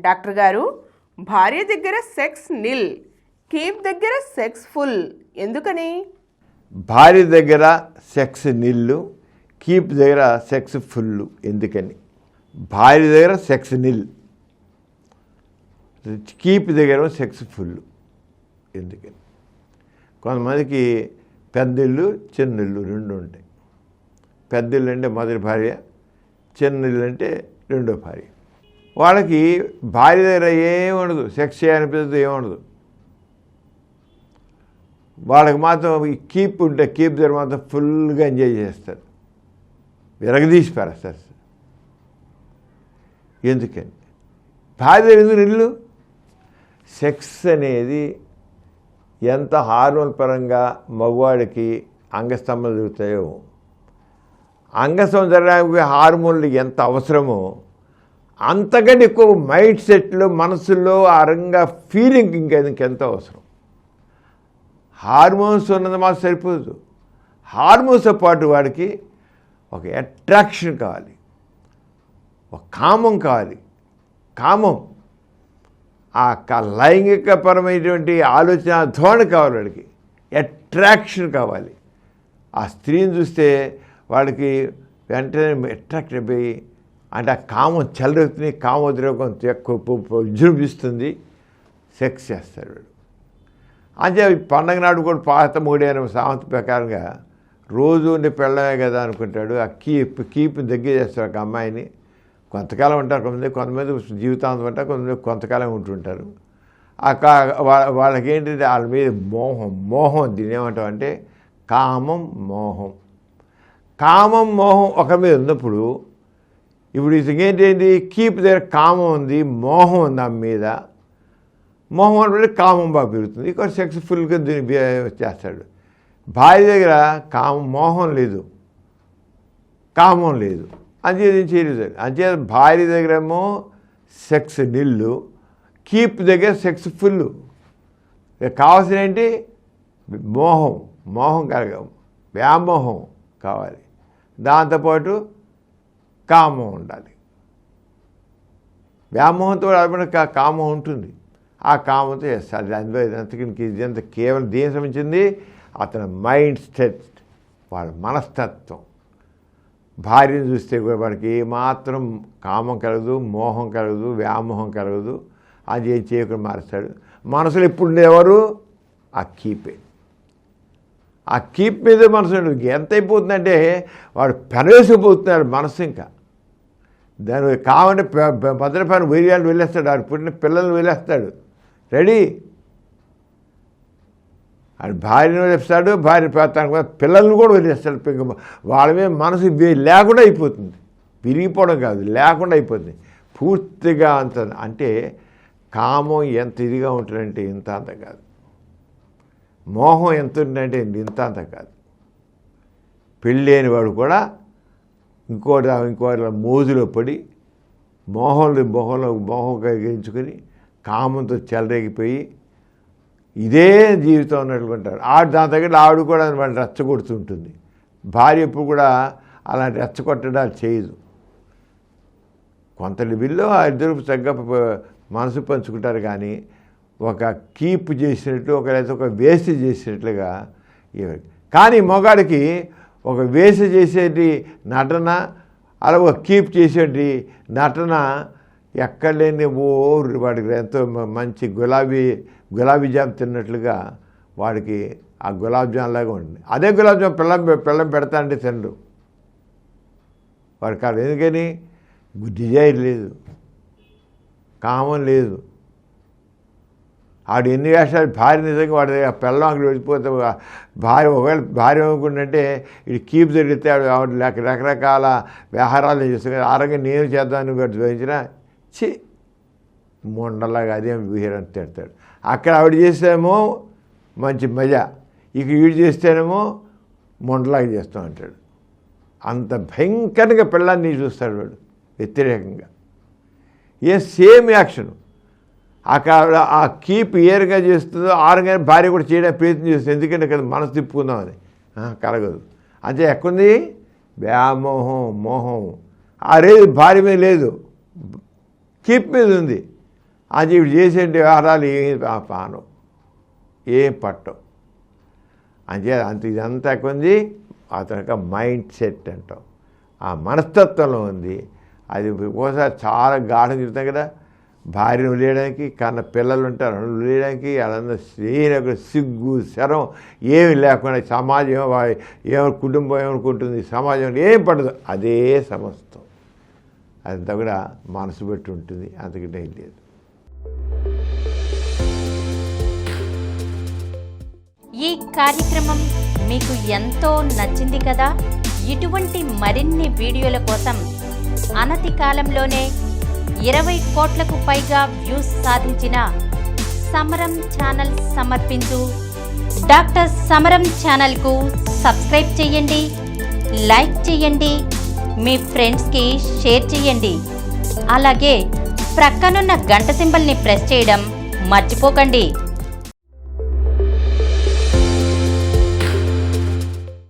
Doctor గారు, భార్య దగ్గర సెక్స్ నిల్, కీప్ దగ్గర సెక్స్ ఫుల్ ఎందుకని? భార్య దగ్గర సెక్స్ నిల్లు, కీప్ దగ్గర సెక్స్ ఫుల్ ఎందుకని? భార్య దగ్గర సెక్స్ నిల్, కీప్ దగ్గర సెక్స్ ఫుల్ ఎందుకని? కొంతమందికి పెద్దిల్లు చిన్నిల్లు రెండు ఉంటాయి. పెద్దిల్లు అంటే మొదటి భార్య, చిన్నిల్లు అంటే రెండో భార్య. వాళ్ళకి భార్య దగ్గర ఏముండదు, సెక్స్ చేయాలనిపిస్తుంది, ఏముండదు. వాళ్ళకి మాత్రం ఈ కీప్ ఉంటే కీప్ దగ్గర మాత్రం ఫుల్గా ఎంజాయ్ చేస్తారు, విరగదీసి పారేస్తారు. ఎందుకని? భార్య దగ్గర ఎందుకు నిల్లు? సెక్స్ అనేది ఎంత హార్మోన్ పరంగా మగవాడికి అంగస్తంభం జరుగుతాయో, అంగస్తంభం జరగడానికి హార్మోన్లు ఎంత అవసరమో అంతకంటే ఎక్కువ మైండ్ సెట్లో, మనసులో ఆ రంగా ఫీలింగ్ ఇంకెంత అవసరం. హార్మోన్స్ ఉన్నది మాకు సరిపోదు. హార్మోన్స్తో పాటు వాడికి ఒక అట్రాక్షన్ కావాలి, ఒక కామం కావాలి. కామం, ఆ లైంగికపరమైనటువంటి ఆలోచన ధోరణి కావాలి వాడికి, అట్రాక్షన్ కావాలి. ఆ స్త్రీని చూస్తే వాడికి వెంటనే అట్రాక్ట్ అయిపోయి, అంటే ఆ కామం చెలరెత్తుని, కామోద్రేకం విజృంభిస్తుంది, సెక్స్ చేస్తాడు వాడు. అంటే పండగ నాడు కూడా పాత మూడైన సామెత ప్రకారంగా రోజు ఉండే పెళ్ళమే కదా అనుకుంటాడు. ఆ కీప్ దగ్గర చేస్తాడు ఒక అమ్మాయిని. కొంతకాలం ఉంటారు, కొంతమంది జీవితాంతం ఉంటారు, కొంతమంది కొంతకాలం ఉంటుంటారు. వాళ్ళకి ఏంటంటే వాళ్ళ మీద మోహం దీన్ని ఏమంటాం అంటే కామం, మోహం. కామం, మోహం ఒక మీద ఉన్నప్పుడు ఇప్పుడు ఇంకేంటి, కీప్ దగ్గర కామం ఉంది, మోహం ఉంది ఆమె మీద. మోహం అంటే కామం బాగా పెరుగుతుంది, ఇక్కడ సెక్స్ ఫుల్గా దీన్ని చేస్తాడు. భార్య దగ్గర మోహం లేదు, కామం లేదు, అంచేది చేయలేదు. అంచేత భార్య దగ్గరేమో సెక్స్ నిల్లు, కీప్ దగ్గర సెక్స్ ఫుల్. కావాల్సిన ఏంటి? మోహం కలగ, వ్యామోహం కావాలి, దాంతోపాటు కామం ఉండాలి. వ్యామోహంతో కామం ఉంటుంది, ఆ కామంతో చేస్తారు. అందులో ఇదంతా కేవలం దేని సంబంధించింది? అతని మైండ్ సెట్, వాళ్ళ మనస్తత్వం. భార్యను చూస్తే కూడా వాడికి ఏమాత్రం కామం కలగదు, మోహం కలగదు, వ్యామోహం కలగదు. అది ఏం చేయకుండా మారుస్తాడు. మనసులో ఎప్పుడు ఉండేవారు ఆ కీపే. ఆ కీప్ మీద మనసు ఎంత అయిపోతుందంటే వాడు పెనవేసిపోతున్నాడు మనసు. ఇంకా దాని కావాలంటే భద్రపైన వీర్యాలను వెళ్ళేస్తాడు, వాడు పుట్టిన పిల్లల్ని వెళ్ళేస్తాడు, రెడీ. అది భార్యను వదిలేస్తాడు, భార్య తన పిల్లల్ని కూడా వదిలేస్తాడు. వాళ్ళ మీద మనసు లేకుండా అయిపోతుంది, విరిగిపోవడం కాదు, లేకుండా అయిపోతుంది పూర్తిగా. అంత అంటే కామం ఎంత ఇదిగా ఉంటుందంటే ఇంత అంత కాదు, మోహం ఎంత ఉంటుందంటే ఇంత అంత కాదు. పెళ్ళైన వాడు కూడా ఇంకోటి మోజులో పడి మోహం కలిగించుకొని కామంతో చెలరేగిపోయి ఇదే జీవితం అన్నట్లుంటారు. దాని దగ్గర ఆవిడ కూడా వాళ్ళు రెచ్చగొడుతుంటుంది. భార్య ఎప్పుడు కూడా అలాంటి రెచ్చగొట్టడాలు చేయదు. కొంత లెవెల్లో ఆ ఇద్దరు చక్కగా మనసు పంచుకుంటారు. కానీ ఒక కీప్ చేసినట్టు, లేకపోతే ఒక వేస్ట్ చేసినట్లుగా. కానీ మొగాడికి ఒక వేస్ట్ చేసేటి నటన, అలా ఒక కీప్ చేసేటి నటన ఎక్కడ లేని వాడికి ఎంతో మంచి గులాబీ జామ్ తిన్నట్లుగా వాడికి ఆ గులాబ్ జామ్ లాగా ఉంటుంది. అదే గులాబ్ జామ్ పిల్లం పెడతా అంటే తినడు వాడు కాదు. ఎందుకని? డిజైర్ లేదు, కామం లేదు. ఆడు ఎన్ని వేషాలు భార్య నిజంగా వాడి పిల్లం అక్కడ వెళ్ళిపోతే భార్య ఒకవేళ భార్య అనుకుంటుంటే ఇది కీప్ జరిగితే ఆవిడ రకరకాల వ్యవహారాలు చేస్తుంది. ఆరోగ్యం నేను చేద్దామని గ్రహించినా మొండలాగా అదేం బిహేవ్ తిడతాడు. అక్కడ ఆవిడ చేస్తేనేమో మంచి మజా, ఇక వీడు చేస్తేనేమో మొండలాగా చేస్తూ అంటాడు. అంత భయంకరంగా పిల్లాన్ని చూస్తాడు వాడు వ్యతిరేకంగా. సేమ్ యాక్షన్ అక్కడ ఆ కీప్ ఏరుగా చేస్తుందో ఆరుగానే భార్య కూడా చేయడానికి ప్రయత్నం చేస్తుంది. ఎందుకంటే ఇక్కడ మనసు తిప్పుకుందామని కలగదు. అంటే ఎక్కడుంది వ్యామోహం, మోహం. ఆ రేదు భార్య మీద లేదు, కీప్ మీద ఉంది. అది ఇప్పుడు చేసే వ్యవహారాలు ఏమి పాను ఏం పట్టవు. ఇదంతా కొంది అతని యొక్క మైండ్ సెట్ అంటాం, ఆ మనస్తత్వంలో ఉంది. అది ఒకసారి చాలా గాఢం చెప్తాం కదా, భార్యను వదిలేయడానికి, కన్న పిల్లలు ఉంటారు వదిలేయడానికి, అదంతా సిగ్గు శరం ఏమి లేకుండా సమాజం ఏమో కుటుంబం ఏమనుకుంటుంది, సమాజం ఏం పడదు, అదే సమస్తం. అదంతా కూడా మనసు పెట్టి ఉంటుంది, అంతకంటే ఏం లేదు. ఈ కార్యక్రమం మీకు ఎంతో నచ్చింది కదా. ఇటువంటి మరిన్ని వీడియోల కోసం అనతి కాలంలోనే 20 కోట్లకు పైగా వ్యూస్ సాధించిన సమరం ఛానల్ సమర్పించు డాక్టర్ సమరం ఛానల్కు సబ్స్క్రైబ్ చేయండి, లైక్ చేయండి, మీ ఫ్రెండ్స్కి షేర్ చేయండి. అలాగే ప్రక్కనున్న గంట సింబల్ని ప్రెస్ చేయడం మర్చిపోకండి.